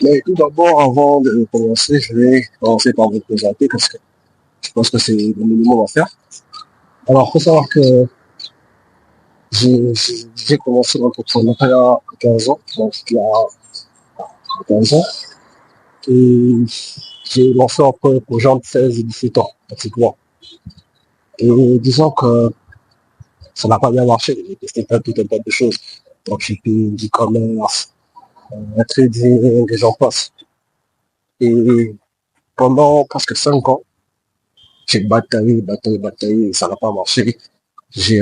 Mais tout d'abord, avant de commencer, je vais commencer par vous présenter parce que je pense que c'est le minimum à faire. Alors, il faut savoir que j'ai commencé l'entrepreneuriat à 15 ans, donc il y a 15 ans, et j'ai lancé un peu aux gens de 16 et 17 ans, pratiquement. Et disons que ça n'a pas bien marché, j'ai testé tout un tas de choses. Donc, j'ai fait du commerce, un trading, et j'en passe. Et pendant presque 5 ans, j'ai bataillé, ça n'a pas marché. J'ai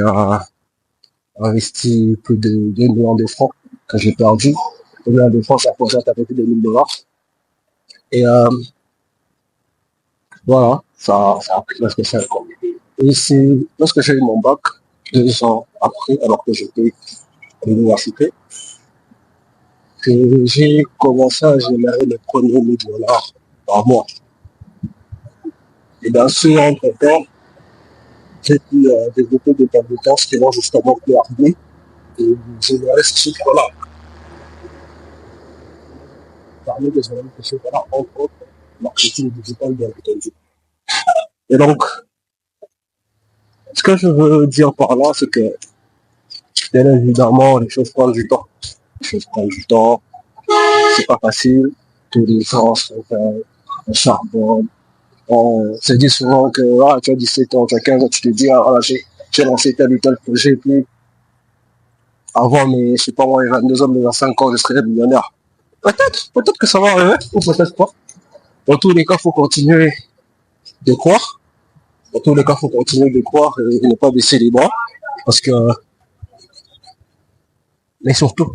investi plus de 2 millions de francs que j'ai perdu. 2 millions de francs, ça représente à peu près 2 000 dollars. Et voilà, ça a pris presque 5 ans. Et c'est lorsque j'ai eu mon bac, 2 ans après, alors que j'étais à l'université, que j'ai commencé à générer les premiers 1 000 dollars par mois. Et dans ce entre-temps, j'ai pu développer des compétences qui vont justement plus arriver et générer ce chiffre-là. Parmi les éléments que je fais, voilà, entre autres, marketing digital, bien entendu. Et donc, ce que je veux dire par là, c'est que, bien évidemment, les choses prennent du temps. Les choses prennent du temps, c'est pas facile. Tous les gens sont un charbon. On se dit souvent que tu as 17 ans, tu as 15 ans, tu te dis, voilà, j'ai lancé tel ou tel projet, puis avant mes, je sais pas moi, les 22 ans, mes 25 ans, je serais millionnaire. Peut-être que ça va arriver, ou peut-être pas. Dans tous les cas, il faut continuer de croire. Dans tous les cas, il faut continuer de croire et ne pas baisser les bras. Parce que, mais surtout,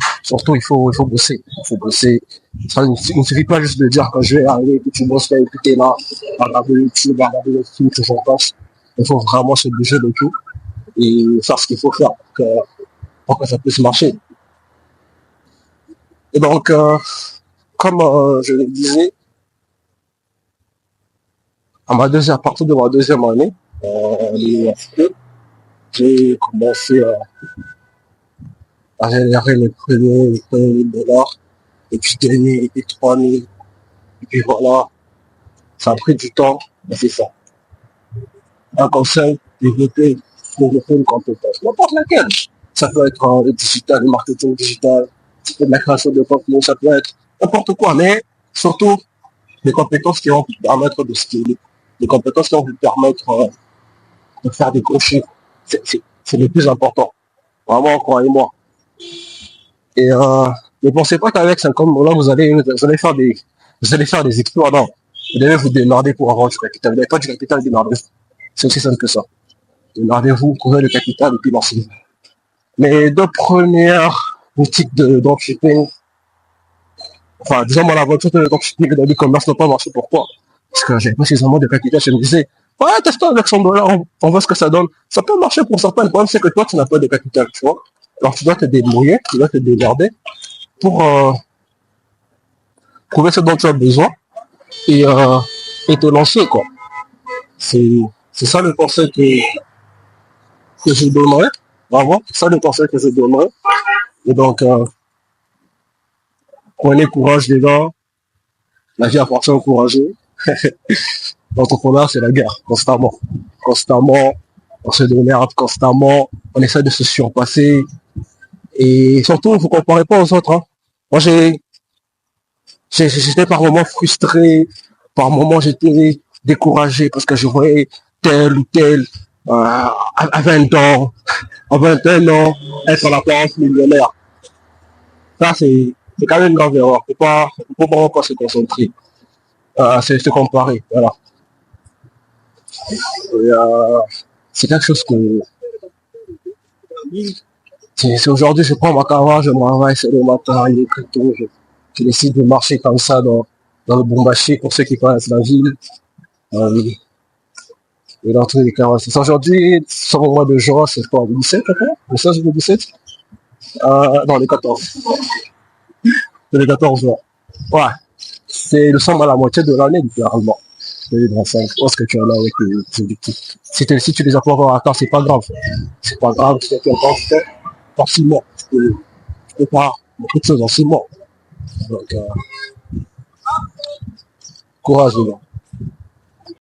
il faut bosser. Il faut bosser. Ça ne suffit pas juste de dire quand je vais arriver, que tu bosses là, et que tu es là, à regarder YouTube, à regarder les films, que j'en passe. Il faut vraiment se bouger de tout et faire ce qu'il faut faire pour que ça puisse marcher. Et donc, comme je le disais, à partir de ma deuxième année à l'université, j'ai commencé à générer les premiers 1 000 dollars, et puis 2 000, et puis 3 000, et puis voilà, ça a pris du temps, mais c'est ça. Un conseil, développer une compétence, n'importe laquelle. Ça peut être le digital, le marketing digital, ça peut être la création de contenu, ça peut être n'importe quoi, mais surtout des compétences qui vont vous permettre de scaler, des compétences qui vont vous permettre de faire des gros chiffres. C'est le plus important. Vraiment, croyez-moi. Et ne pensez pas qu'avec 50 là, vous allez faire des exploits. Non. Vous devez vous démerder pour avoir du capital. Vous n'avez pas du capital, démerdez-vous. C'est aussi simple que ça. Démerdez-vous, trouvez le capital et puis lancez-vous. Les deux premières boutiques de dropshipping, enfin, disons, moi, l'aventure de dropshipping et de l'e-commerce n'a pas marché. Pourquoi? Parce que j'avais pas suffisamment de capital. Je me disais, ouais, teste avec 100 dollars, on voit ce que ça donne. Ça peut marcher pour certains. Le problème, c'est que toi, tu n'as pas de capital, tu vois. Alors, tu dois te débrouiller, tu dois te démerder pour trouver ce dont tu as besoin et, euh, et te lancer, quoi. C'est ça le conseil que je donnerais. Vraiment, c'est ça le conseil que je donnerais. Et donc, prenez courage, les gars. La vie appartient aux courageux. L'entrepreneuriat, c'est la guerre, constamment. Constamment, on se démerde constamment, on essaie de se surpasser. Et surtout, il ne vous comparez pas aux autres. Hein. Moi, j'étais par moments frustré, par moments j'étais découragé parce que je voyais tel ou tel à 20 ans, à 21 ans, être à la place millionnaire. Ça, c'est quand même une grave erreur. Faut vraiment pas se concentrer, c'est se comparer. Voilà. Et, c'est quelque chose que c'est aujourd'hui, je prends ma caméra, je me réveille, c'est le matin, il est très tôt, je décide de marcher comme ça dans le Bombaché pour ceux qui connaissent la ville. Euh, et dans tous les cas, c'est aujourd'hui, sur le mois de juin, c'est quoi, le 17, le 16 ou le 17 non, le 14. C'est le 14 juin. Ouais, c'est le sommes à la moitié de l'année, littéralement. 2025, je pense que tu en as avec les objectifs. Si tu les as pas encore atteints, c'est pas grave. C'est pas grave, c'est que en 6 mois. Tu peux faire beaucoup de choses en 6 mois. Donc, courageusement.